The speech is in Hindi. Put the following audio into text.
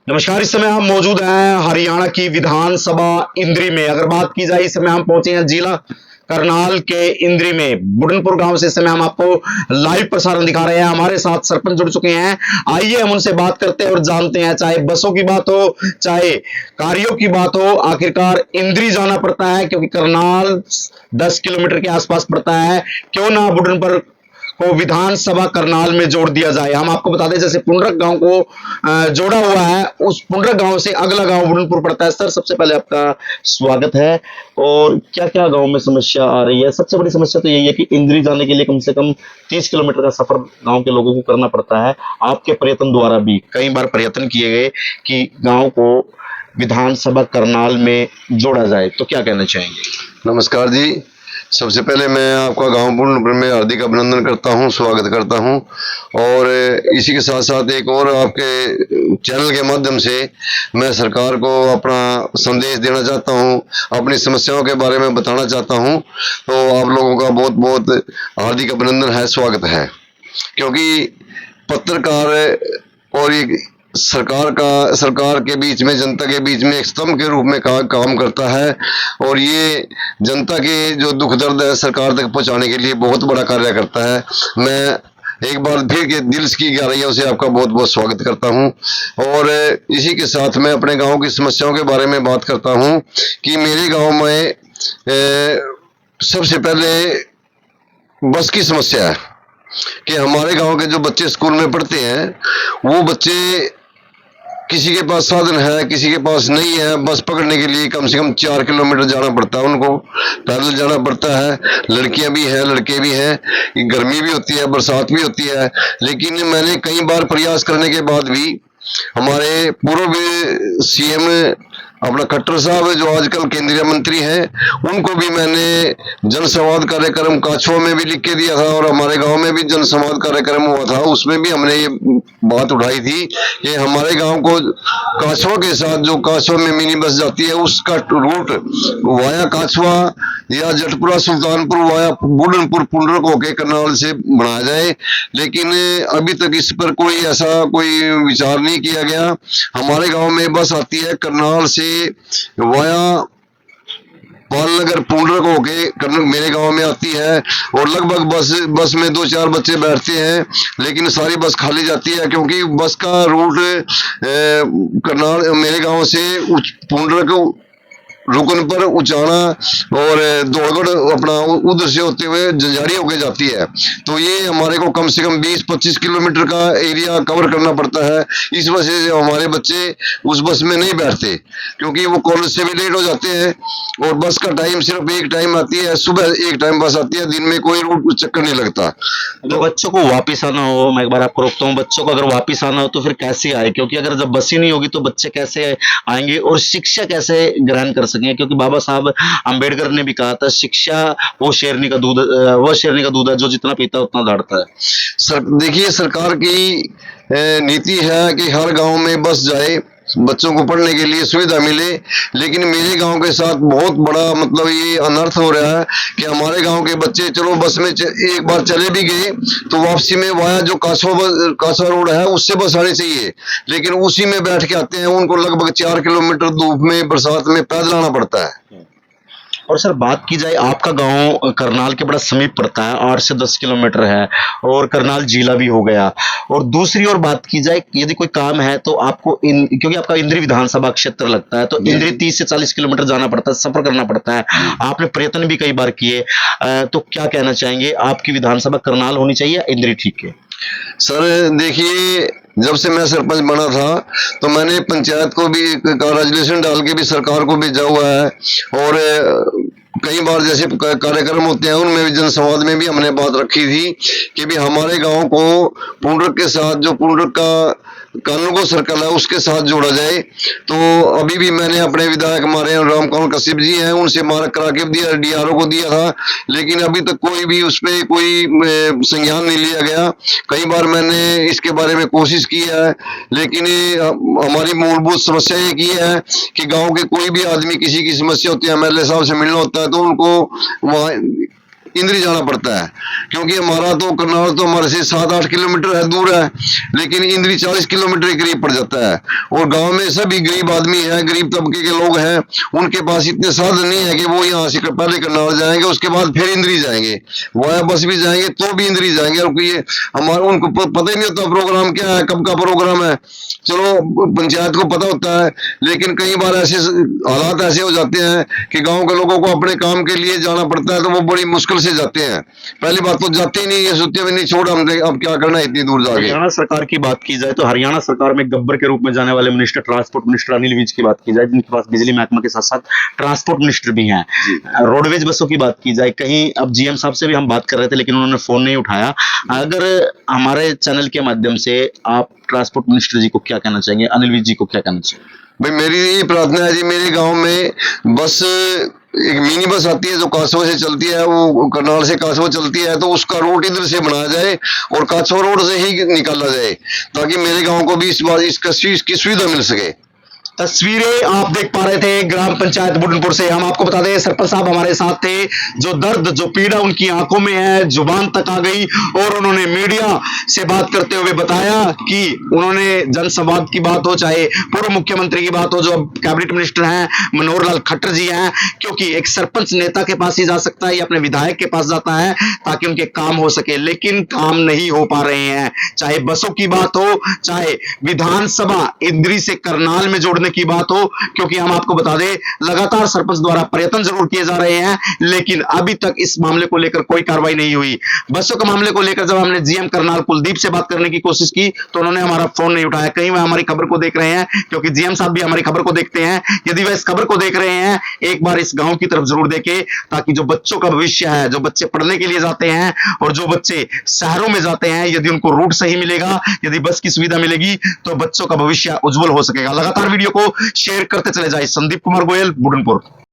नमस्कार। इस समय हम मौजूद हैं हरियाणा की विधानसभा इंद्री में। अगर बात की जाए, इस समय हम पहुंचे हैं जिला करनाल के इंद्री में, बुढ़नपुर गांव से। इस समय हम आपको लाइव प्रसारण दिखा रहे हैं। हमारे साथ सरपंच जुड़ चुके हैं। आइए हम उनसे बात करते हैं और जानते हैं, चाहे बसों की बात हो, चाहे कार्यों की बात हो, आखिरकार इंद्री जाना पड़ता है क्योंकि करनाल 10 किलोमीटर के आसपास पड़ता है। क्यों ना बुढ़नपुर को विधानसभा करनाल में जोड़ दिया जाए। हम आपको बता दें, जैसे पुंडरक गांव को जोड़ा हुआ है, उस पुंडरक गांव से अगला गांव बुढ़नपुर पड़ता है। सर, सबसे पहले आपका स्वागत है। और क्या क्या गांव में समस्या आ रही है? सबसे बड़ी समस्या तो यही है कि इंद्री जाने के लिए कम से कम 30 किलोमीटर का सफर गांव के लोगों को करना पड़ता है। आपके प्रयत्न द्वारा भी कई बार प्रयत्न किए गए कि गांव को विधानसभा करनाल में जोड़ा जाए, तो क्या कहना चाहेंगे? नमस्कार जी। सबसे पहले मैं आपका गांव बुढ़नपुर में हार्दिक अभिनंदन करता हूं, स्वागत करता हूं। और इसी के साथ साथ एक और आपके चैनल के माध्यम से मैं सरकार को अपना संदेश देना चाहता हूं, अपनी समस्याओं के बारे में बताना चाहता हूं। तो आप लोगों का बहुत बहुत हार्दिक अभिनंदन है, स्वागत है। क्योंकि पत्रकार और एक सरकार के बीच में, जनता के बीच में एक स्तंभ के रूप में काम करता है। और ये जनता के जो दुख दर्द है सरकार तक पहुंचाने के लिए बहुत बड़ा कार्य करता है। मैं एक बार फिर के दिल की गहराइयों से आपका बहुत बहुत स्वागत करता हूं। और इसी के साथ मैं अपने गांव की समस्याओं के बारे में बात करता हूं कि मेरे गांव में सबसे पहले बस की समस्या है कि हमारे गांव के जो बच्चे स्कूल में पढ़ते हैं, वो बच्चे किसी के पास साधन है, किसी के पास नहीं है। बस पकड़ने के लिए कम से कम 4 किलोमीटर जाना पड़ता है, उनको पैदल जाना पड़ता है। लड़कियां भी हैं, लड़के भी हैं। गर्मी भी होती है, बरसात भी होती है। लेकिन मैंने कई बार प्रयास करने के बाद भी हमारे पूर्व सीएम अपना खट्टर साहब, जो आजकल केंद्रीय मंत्री हैं, उनको भी मैंने जनसंवाद कार्यक्रम काछुआ में भी लिख के दिया था। और हमारे गांव में भी जनसंवाद कार्यक्रम हुआ था, उसमें भी हमने ये बात उठाई थी कि हमारे गांव को काछुआ के साथ, जो काछुआ में मिनी बस जाती है, उसका रूट वाया काछुआ या जटपुरा सुल्तानपुर वाया बुढ़नपुर पुंडरक होके करनाल से बनाया जाए। लेकिन अभी तक इस पर कोई विचार नहीं किया गया। हमारे गांव में बस आती है करनाल से वाया पालनगर पुंडरक होके मेरे गांव में आती है। और लगभग बस में 2-4 बच्चे बैठते हैं, लेकिन सारी बस खाली जाती है क्योंकि बस का रूट करनाल मेरे गांव से पुंडरक रुकन पर उचाना और दौड़गढ़ अपना उधर से होते हुए जंजारी होके जाती है। तो ये हमारे को कम से कम 20-25 किलोमीटर का एरिया कवर करना पड़ता है। इस वजह से हमारे बच्चे उस बस में नहीं बैठते, क्योंकि वो कॉलेज से भी लेट हो जाते हैं। और बस का टाइम सिर्फ एक टाइम आती है, सुबह एक टाइम बस आती है, दिन में कोई रूट चक्कर नहीं लगता। तो बच्चों को वापिस आना हो, मैं एक बार आपको रोकता हूँ, बच्चों को अगर वापिस आना हो तो फिर कैसे आए? क्योंकि अगर जब बस ही नहीं होगी तो बच्चे कैसे आएंगे और शिक्षा कैसे ग्रहण कर सकेंगे? क्योंकि बाबा साहब अंबेडकर ने भी कहा था, शिक्षा वो शेरनी का दूध है जो जितना पीता है उतना दौड़ता है। देखिए, सरकार की नीति है कि हर गांव में बस जाए, बच्चों को पढ़ने के लिए सुविधा मिले। लेकिन मेरे गांव के साथ बहुत बड़ा मतलब ये अनर्थ हो रहा है कि हमारे गांव के बच्चे चलो बस में एक बार चले भी गए तो वापसी में वाया जो कासवा रोड है उससे बस आनी चाहिए, लेकिन उसी में बैठ के आते हैं। उनको लगभग 4 किलोमीटर धूप में बरसात में पैदल आना पड़ता है। और सर, बात की जाए, आपका गांव करनाल के बड़ा समीप पड़ता है, 8 से 10 किलोमीटर है, और करनाल जिला भी हो गया। और दूसरी ओर बात की जाए, यदि कोई काम है तो आपको क्योंकि आपका इंद्री विधानसभा क्षेत्र लगता है, तो इंद्री 30 से 40 किलोमीटर जाना पड़ता है, सफर करना पड़ता है। आपने प्रयत्न भी कई बार किए, तो क्या कहना चाहेंगे? आपकी विधानसभा करनाल होनी चाहिए या इंद्री ठीक है? सर देखिए, जब से मैं सरपंच बना था तो मैंने पंचायत को भी रेजोल्यूशन डाल के भी सरकार को भेजा हुआ है। और कई बार जैसे कार्यक्रम होते हैं उनमें भी, जनसंवाद में भी हमने बात रखी थी कि भी हमारे गांव को पुंडरक के साथ, जो पुंडरक का कानूनगो सर्कल है उसके साथ जोड़ा जाए। तो अभी भी मैंने अपने विधायक हमारे रामकांत कश्यप जी हैं, उनसे मार्क करा के दिया, डीआरओ को दिया था, लेकिन अभी तक कोई भी उस पर कोई संज्ञान नहीं लिया गया। कई बार मैंने इसके बारे में कोशिश की है, लेकिन हमारी मूलभूत समस्या एक ही है कि गांव के कोई भी आदमी किसी की समस्या होती है, एमएलए साहब से मिलना होता है तो उनको वहाँ इंद्री जाना पड़ता है, क्योंकि हमारा तो करनाल तो हमारे से 7-8 किलोमीटर है दूर है, लेकिन इंद्री 40 किलोमीटर के करीब पड़ जाता है। और गांव में सभी गरीब आदमी हैं, गरीब तबके के लोग हैं, उनके पास इतने साधन नहीं है कि वो यहाँ से पहले करनाल जाएंगे, उसके बाद फिर इंद्री जाएंगे, वाया बस भी जाएंगे तो भी इंद्री जाएंगे। और ये हमारा उनको पता ही नहीं होता प्रोग्राम क्या है, कब का प्रोग्राम है। चलो पंचायत को पता होता है, लेकिन कई बार ऐसे हालात ऐसे हो जाते हैं कि गांव के लोगों को अपने काम के लिए जाना पड़ता है, तो वो बड़ी मुश्किल से जाते हैं। पहली बात तो जाते ही नहीं है, सोचते हुए नहीं छोड़ हमने अब क्या करना है इतनी दूर जाके। हरियाणा सरकार की बात की जाए तो हरियाणा सरकार में गब्बर के रूप में जाने वाले minister transport minister Anil Vij की बात की जाए, जिनके पास बिजली महकमा के साथ साथ ट्रांसपोर्ट मिनिस्टर भी हैं। रोडवेज बसों की बात की जाए, कहीं अब जीएम साहब से भी हम बात कर रहे थे लेकिन उन्होंने फोन नहीं उठाया। अगर हमारे चैनल के माध्यम से आप ट्रांसपोर्ट मिनिस्टर जी को क्या कहना चाहेंगे, अनिल विज जी को क्या कहना चाहिए? भाई मेरी यही प्रार्थना है जी, मेरे गांव में बस एक मिनी बस आती है जो कासवा से चलती है, वो करनाल से कासवा चलती है, तो उसका रूट इधर से बनाया जाए और कासवा रोड से ही निकाला जाए, ताकि मेरे गांव को भी इस बार इसकी सुविधा मिल सके। तस्वीरें आप देख पा रहे थे ग्राम पंचायत बुढ़नपुर से। हम आपको बता दें सरपंच साहब हमारे साथ थे, जो दर्द जो पीड़ा उनकी आंखों में है, जुबान तक आ गई, और उन्होंने मीडिया से बात करते हुए बताया कि उन्होंने जनसंवाद की बात हो, चाहे पूर्व मुख्यमंत्री की बात हो, जो अब कैबिनेट मिनिस्टर हैं मनोहर लाल खट्टर जी हैं, क्योंकि एक सरपंच नेता के पास ही जा सकता है या अपने विधायक के पास जाता है ताकि उनके काम हो सके, लेकिन काम नहीं हो पा रहे हैं। चाहे बसों की बात हो, चाहे विधानसभा इंद्री से करनाल में जोड़ने की बात हो, क्योंकि हम आपको बता दें लगातार सरपंच द्वारा प्रयत्न जरूर किए जा रहे हैं, लेकिन अभी तक इस मामले को लेकर कोई कार्रवाई नहीं हुई। बसों के मामले को लेकर जब हमने जीएम करनाल कुलदीप से बात करने की कोशिश की तो उन्होंने हमारा फोन नहीं उठाया। कहीं वह हमारी खबर को देख रहे हैं, क्योंकि जीएम साहब भी हमारी खबर को देखते हैं। यदि वह इस खबर को देख रहे हैं, एक बार इस गांव की तरफ जरूर देखें, ताकि जो बच्चों का भविष्य है, जो बच्चे पढ़ने के लिए जाते हैं और जो बच्चे शहरों में जाते हैं, यदि उनको रूट सही मिलेगा, यदि बस की सुविधा मिलेगी, तो बच्चों का भविष्य उज्जवल हो सकेगा। लगातार वीडियो को शेयर करते चले जाए। संदीप कुमार गोयल, बुढ़नपुर।